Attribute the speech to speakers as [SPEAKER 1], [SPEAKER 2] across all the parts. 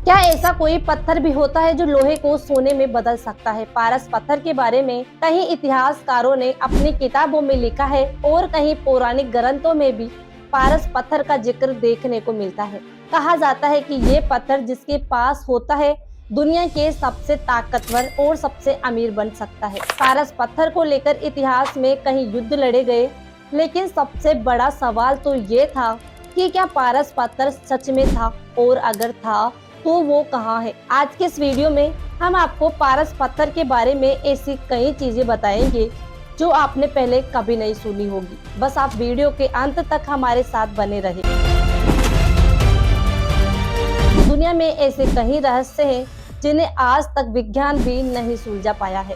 [SPEAKER 1] क्या ऐसा कोई पत्थर भी होता है जो लोहे को सोने में बदल सकता है? पारस पत्थर के बारे में कहीं इतिहासकारों ने अपनी किताबों में लिखा है और कहीं पौराणिक ग्रंथों में भी पारस पत्थर का जिक्र देखने को मिलता है। कहा जाता है कि ये पत्थर जिसके पास होता है दुनिया के सबसे ताकतवर और सबसे अमीर बन सकता है। पारस पत्थर को लेकर इतिहास में कहीं युद्ध लड़े गए, लेकिन सबसे बड़ा सवाल तो ये था कि क्या पारस पत्थर सच में था, और अगर था तो वो कहाँ है। आज के इस वीडियो में हम आपको पारस पत्थर के बारे में ऐसी कई चीजें बताएंगे जो आपने पहले कभी नहीं सुनी होगी। बस आप वीडियो के अंत तक हमारे साथ बने रहे। दुनिया में ऐसे कई रहस्य हैं जिन्हें आज तक विज्ञान भी नहीं सुलझा पाया है।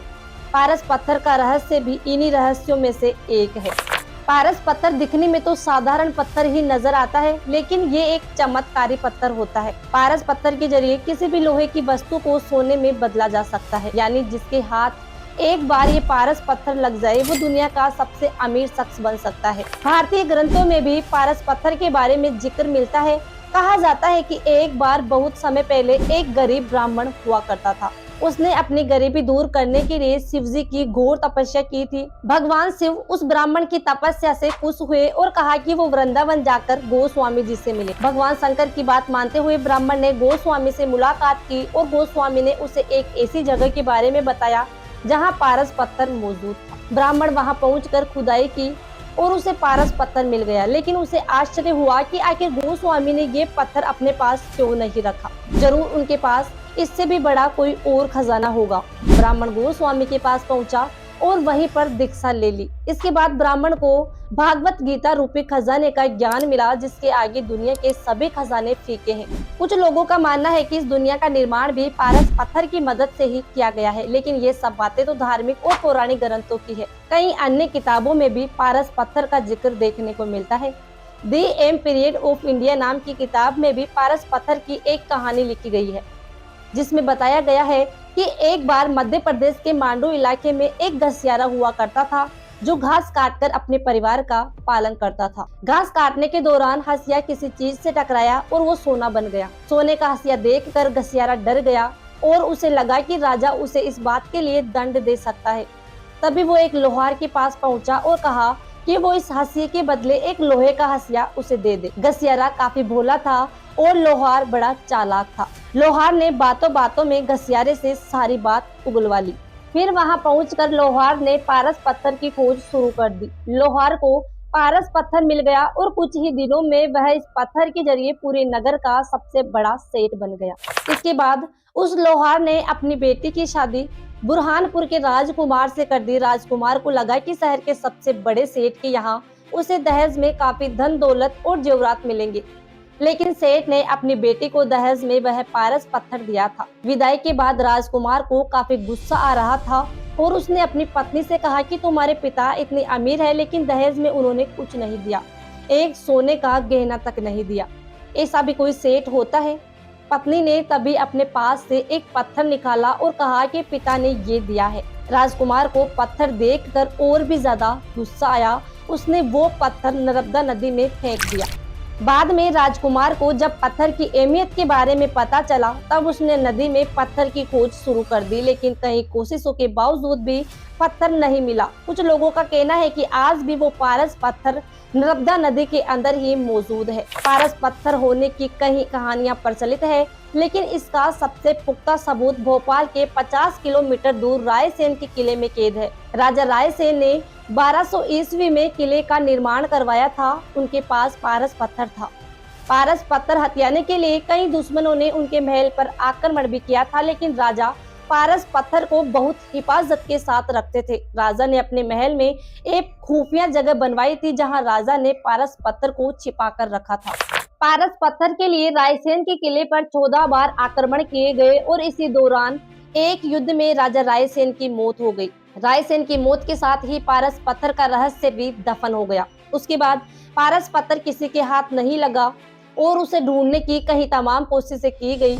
[SPEAKER 1] पारस पत्थर का रहस्य भी इन्हीं रहस्यों में से एक है। पारस पत्थर दिखने में तो साधारण पत्थर ही नजर आता है, लेकिन ये एक चमत्कारी पत्थर होता है। पारस पत्थर के जरिए किसी भी लोहे की वस्तु को सोने में बदला जा सकता है, यानी जिसके हाथ एक बार ये पारस पत्थर लग जाए वो दुनिया का सबसे अमीर शख्स बन सकता है। भारतीय ग्रंथों में भी पारस पत्थर के बारे में जिक्र मिलता है। कहा जाता है कि एक बार बहुत समय पहले एक गरीब ब्राह्मण हुआ करता था। उसने अपनी गरीबी दूर करने के लिए शिव जी की घोर तपस्या की थी। भगवान शिव उस ब्राह्मण की तपस्या से खुश हुए और कहा कि वो वृंदावन जाकर गोस्वामी जी से मिले। भगवान शंकर की बात मानते हुए ब्राह्मण ने गोस्वामी से मुलाकात की और गोस्वामी ने उसे एक ऐसी जगह के बारे में बताया जहाँ पारस पत्थर मौजूद था। ब्राह्मण वहाँ पहुँचकर खुदाई की और उसे पारस पत्थर मिल गया, लेकिन उसे आश्चर्य हुआ कि आखिर गोस्वामी ने ये पत्थर अपने पास क्यों नहीं रखा। जरूर उनके पास इससे भी बड़ा कोई और खजाना होगा। ब्राह्मण गोस्वामी के पास पहुंचा और वहीं पर दीक्षा ले ली। इसके बाद ब्राह्मण को भागवत गीता रूपी खजाने का ज्ञान मिला, जिसके आगे दुनिया के सभी खजाने फीके हैं। कुछ लोगों का मानना है कि इस दुनिया का निर्माण भी पारस पत्थर की मदद से ही किया गया है, लेकिन ये सब बातें तो धार्मिक और पौराणिक ग्रंथों की है। कई अन्य किताबों में भी पारस पत्थर का जिक्र देखने को मिलता है। द एम्पिरियड ऑफ इंडिया नाम की किताब में भी पारस पत्थर की एक कहानी लिखी गई है, जिसमें बताया गया है कि एक बार मध्य प्रदेश के मांडू इलाके में एक घसियारा हुआ करता था जो घास काटकर अपने परिवार का पालन करता था। घास काटने के दौरान हंसिया किसी चीज से टकराया और वो सोना बन गया। सोने का हंसिया देखकर घसियारा डर गया और उसे लगा कि राजा उसे इस बात के लिए दंड दे सकता है। तभी वो एक लोहार के पास पहुंचा और कहा कि वो इस हंसिये के बदले एक लोहे का हंसिया उसे दे दे। घसियारा काफी भोला था और लोहार बड़ा चालाक था। लोहार ने बातों बातों में घसियारे से सारी बात उगलवा ली। फिर वहां पहुंचकर लोहार ने पारस पत्थर की खोज शुरू कर दी। लोहार को पारस पत्थर मिल गया और कुछ ही दिनों में वह इस पत्थर के जरिए पूरे नगर का सबसे बड़ा सेठ बन गया। इसके बाद उस लोहार ने अपनी बेटी की शादी बुरहानपुर के राजकुमार से कर दी। राजकुमार को लगा कि शहर के सबसे बड़े सेठ के यहाँ उसे दहेज में काफी धन दौलत और जेवरात मिलेंगे, लेकिन सेठ ने अपनी बेटी को दहेज में वह पारस पत्थर दिया था। विदाई के बाद राजकुमार को काफी गुस्सा आ रहा था और उसने अपनी पत्नी से कहा कि तुम्हारे पिता इतने अमीर है, लेकिन दहेज में उन्होंने कुछ नहीं दिया, एक सोने का गहना तक नहीं दिया। ऐसा भी कोई सेठ होता है? पत्नी ने तभी अपने पास से एक पत्थर निकाला और कहा कि पिता ने ये दिया है। राजकुमार को पत्थर देखकर और भी ज्यादा गुस्सा आया। उसने वो पत्थर नर्मदा नदी में फेंक दिया। बाद में राजकुमार को जब पत्थर की अहमियत के बारे में पता चला, तब उसने नदी में पत्थर की खोज शुरू कर दी, लेकिन कई कोशिशों के बावजूद भी पत्थर नहीं मिला। कुछ लोगों का कहना है कि आज भी वो पारस पत्थर नर्मदा नदी के अंदर ही मौजूद है। पारस पत्थर होने की कई कहानियां प्रचलित है, लेकिन इसका सबसे पुख्ता सबूत भोपाल के 50 किलोमीटर दूर रायसेन के किले में कैद है। राजा रायसेन ने 1200 ईस्वी में किले का निर्माण करवाया था। उनके पास पारस पत्थर था। पारस पत्थर हथियाने के लिए कई दुश्मनों ने उनके महल पर आक्रमण भी किया था, लेकिन राजा पारस पत्थर को बहुत हिफाजत के साथ रखते थे। राजा ने अपने महल में एक खुफिया जगह बनवाई थी, जहां राजा ने पारस पत्थर को छिपा कर रखा था। पारस पत्थर के लिए रायसेन के किले पर 14 बार आक्रमण किए गए और इसी दौरान एक युद्ध में राजा रायसेन की मौत हो गई। रायसेन की मौत के साथ ही पारस पत्थर का रहस्य भी दफन हो गया। उसके बाद पारस पत्थर किसी के हाथ नहीं लगा और उसे ढूंढने की कहीं तमाम कोशिशें की गई।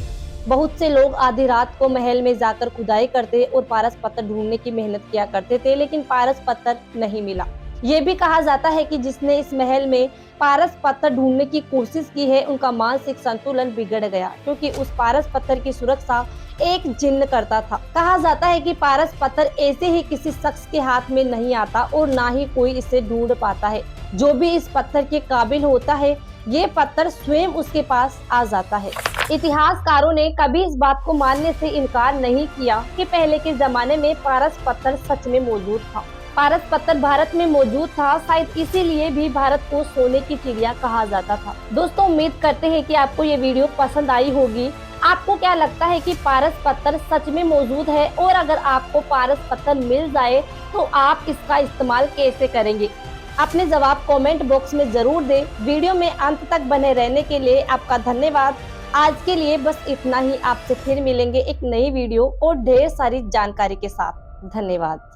[SPEAKER 1] बहुत से लोग आधी रात को महल में जाकर खुदाई करते और पारस पत्थर ढूंढने की मेहनत किया करते थे, लेकिन पारस पत्थर नहीं मिला। ये भी कहा जाता है कि जिसने इस महल में पारस पत्थर ढूंढने की कोशिश की है उनका मानसिक संतुलन बिगड़ गया, क्योंकि उस पारस पत्थर की सुरक्षा एक जिन्न करता था। कहा जाता है कि पारस पत्थर ऐसे ही किसी शख्स के हाथ में नहीं आता और ना ही कोई इसे ढूंढ पाता है। जो भी इस पत्थर के काबिल होता है, ये पत्थर स्वयं उसके पास आ जाता है। इतिहासकारों ने कभी इस बात को मानने से इनकार नहीं किया कि पहले के जमाने में पारस पत्थर सच में मौजूद था। पारस पत्थर भारत में मौजूद था, शायद इसीलिए भी भारत को सोने की चिड़िया कहा जाता था। दोस्तों, उम्मीद करते हैं कि आपको ये वीडियो पसंद आई होगी। आपको क्या लगता है कि पारस पत्थर सच में मौजूद है, और अगर आपको पारस पत्थर मिल जाए तो आप इसका इस्तेमाल कैसे करेंगे? अपने जवाब कमेंट बॉक्स में जरूर दें। वीडियो में अंत तक बने रहने के लिए आपका धन्यवाद। आज के लिए बस इतना ही। आपसे फिर मिलेंगे एक नई वीडियो और ढेर सारी जानकारी के साथ। धन्यवाद।